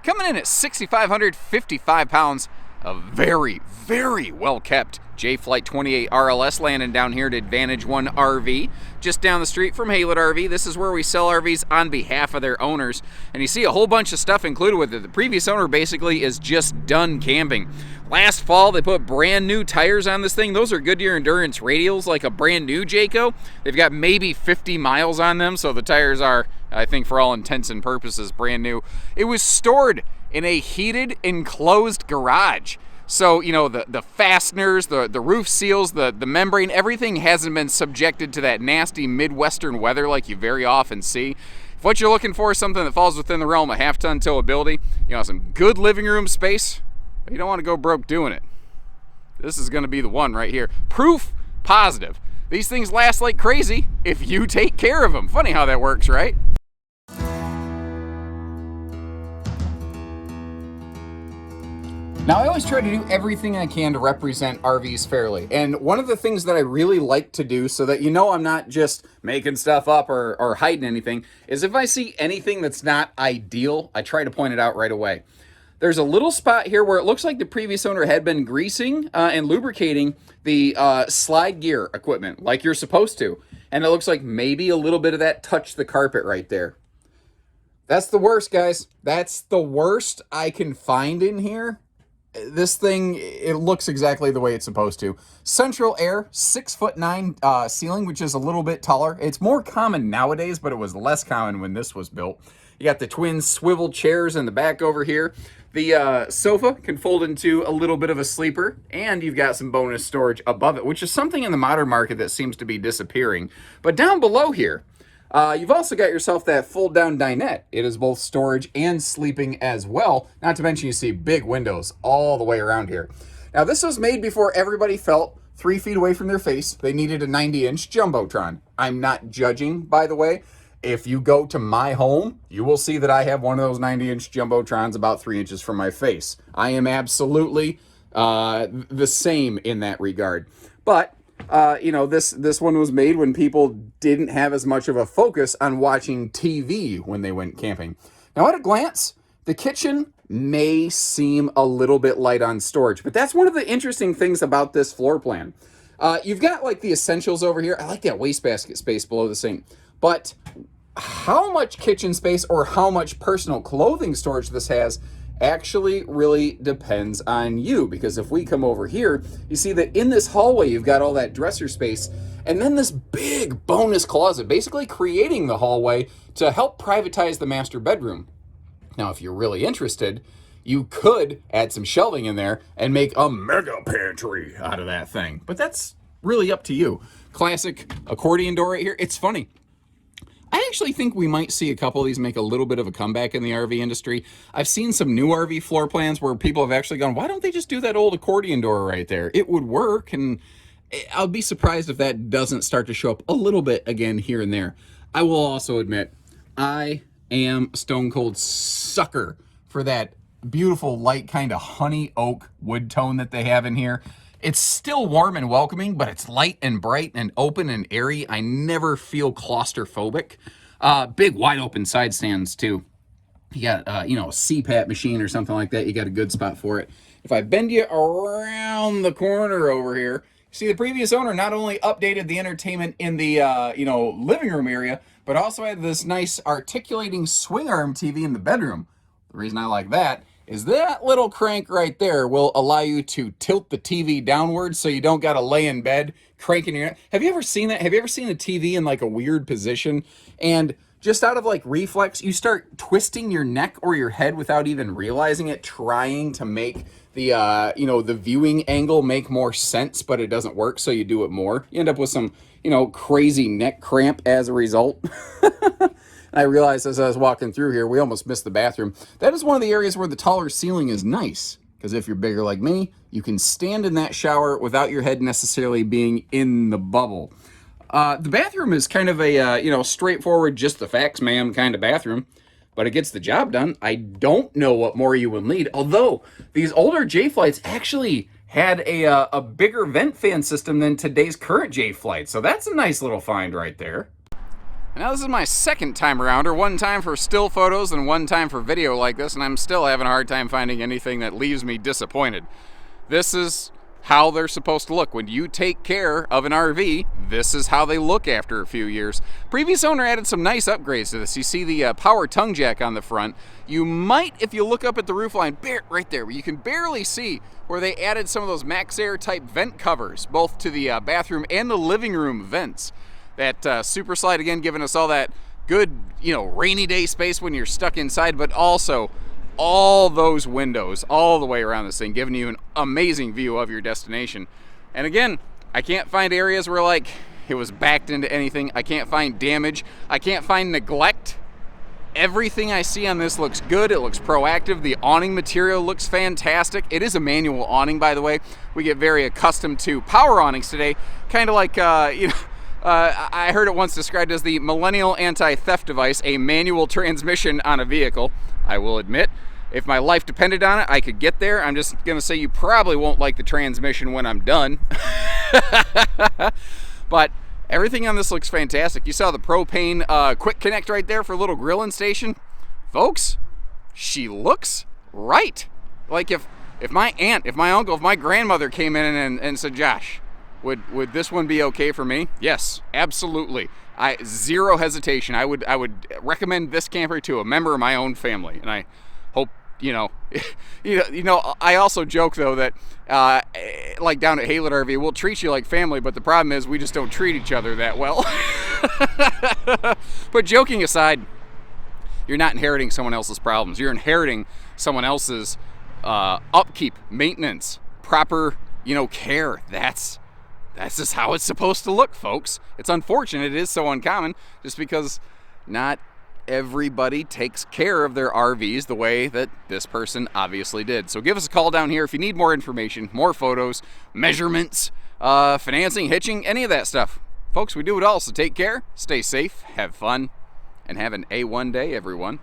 Coming in at 6,555 pounds, a very, very well-kept J-Flight 28 RLS landing down here at Advantage 1 RV, just down the street from Haylett RV. This is where we sell RVs on behalf of their owners, and you see a whole bunch of stuff included with it. The previous owner basically is just done camping. Last fall, they put brand new tires on this thing. Those are Goodyear Endurance radials, like a brand new Jayco. They've got maybe 50 miles on them, so the tires are, I think, for all intents and purposes, brand new. It was stored in a heated, enclosed garage. So, you know, the fasteners, the roof seals, the membrane, everything hasn't been subjected to that nasty Midwestern weather like you very often see. If what you're looking for is something that falls within the realm of half-ton towability, you know, some good living room space, but you don't want to go broke doing it. This is going to be the one right here. Proof positive. These things last like crazy if you take care of them. Funny how that works, right? Now, I always try to do everything I can to represent RVs fairly. And one of the things that I really like to do, so that you know I'm not just making stuff up or hiding anything, is if I see anything that's not ideal, I try to point it out right away. There's a little spot here where it looks like the previous owner had been greasing and lubricating the slide gear equipment like you're supposed to. And it looks like maybe a little bit of that touched the carpet right there. That's the worst, guys. That's the worst I can find in here. This thing, it looks exactly the way it's supposed to. Central air, 6'9" ceiling, which is a little bit taller. It's more common nowadays, but it was less common when this was built. You got the twin swivel chairs in the back over here. The sofa can fold into a little bit of a sleeper, and you've got some bonus storage above it, which is something in the modern market that seems to be disappearing. But down below here, you've also got yourself that fold-down dinette. It is both storage and sleeping as well. Not to mention you see big windows all the way around here. Now, this was made before everybody felt 3 feet away from their face. They needed a 90-inch Jumbotron. I'm not judging, by the way. If you go to my home, you will see that I have one of those 90-inch Jumbotrons about 3 inches from my face. I am absolutely the same in that regard. But you know, this one was made when people didn't have as much of a focus on watching TV when they went camping. Now, at a glance, the kitchen may seem a little bit light on storage, but that's one of the interesting things about this floor plan. You've got like the essentials over here. I like that wastebasket space below the sink, but how much kitchen space or how much personal clothing storage this has actually really depends on you, because if we come over here, you see that in this hallway you've got all that dresser space and then this big bonus closet, basically creating the hallway to help privatize the master bedroom. Now, if you're really interested, you could add some shelving in there and make a mega pantry out of that thing, but that's really up to you. Classic accordion door right here. It's funny, I actually think we might see a couple of these make a little bit of a comeback in the RV industry. I've seen some new RV floor plans where people have actually gone, why don't they just do that old accordion door right there? It would work, and I'll be surprised if that doesn't start to show up a little bit again here and there. I will also admit, I am a stone cold sucker for that beautiful light kind of honey oak wood tone that they have in here. It's still warm and welcoming, but it's light and bright and open and airy. I never feel claustrophobic. Big wide open side stands too. You got, you know, a CPAP machine or something like that. You got a good spot for it. If I bend you around the corner over here, see the previous owner not only updated the entertainment in the, you know, living room area, but also had this nice articulating swing arm TV in the bedroom. The reason I like that is that little crank right there will allow you to tilt the TV downwards so you don't got to lay in bed cranking your neck. Have you ever seen that? Have you ever seen a TV in like a weird position and just out of like reflex, you start twisting your neck or your head without even realizing it, trying to make the, you know, the viewing angle make more sense, but it doesn't work, so you do it more. You end up with some, you know, crazy neck cramp as a result. I realized as I was walking through here, we almost missed the bathroom. That is one of the areas where the taller ceiling is nice, because if you're bigger like me, you can stand in that shower without your head necessarily being in the bubble. The bathroom is kind of a, you know, straightforward, just the facts, ma'am kind of bathroom, but it gets the job done. I don't know what more you will need, although these older J-Flights actually had a bigger vent fan system than today's current J-Flight, so that's a nice little find right there. And now this is my second time around, or one time for still photos and one time for video like this, and I'm still having a hard time finding anything that leaves me disappointed. This is how they're supposed to look. When you take care of an RV, this is how they look after a few years. Previous owner added some nice upgrades to this. You see the power tongue jack on the front. You might, if you look up at the roof line, right there, you can barely see where they added some of those Max Air type vent covers, both to the bathroom and the living room vents. That super slide, again, giving us all that good, rainy day space when you're stuck inside, but also all those windows all the way around this thing, giving you an amazing view of your destination. And again, I can't find areas where like it was backed into anything. I can't find damage. I can't find neglect. Everything I see on this looks good. It looks proactive. The awning material looks fantastic. It is a manual awning, by the way. We get very accustomed to power awnings today, kind of like I heard it once described as the millennial anti-theft device, a manual transmission on a vehicle. I will admit, if my life depended on it, I could get there. I'm just going to say you probably won't like the transmission when I'm done. But everything on this looks fantastic. You saw the propane quick connect right there for a little grilling station. Folks, she looks right. Like if my aunt, if my uncle, if my grandmother came in and said, Josh, would this one be okay for me? Yes, absolutely. Zero hesitation. I would recommend this camper to a member of my own family, and I hope I also joke though that like down at Haylet RV, we'll treat you like family, but the problem is we just don't treat each other that well. But joking aside, you're not inheriting someone else's problems. You're inheriting someone else's upkeep, maintenance, proper care. That's just how it's supposed to look, folks. It's unfortunate it is so uncommon, just because not everybody takes care of their RVs the way that this person obviously did. So give us a call down here if you need more information, more photos, measurements, financing, hitching, any of that stuff. Folks, we do it all, so take care, stay safe, have fun, and have an A1 day, everyone.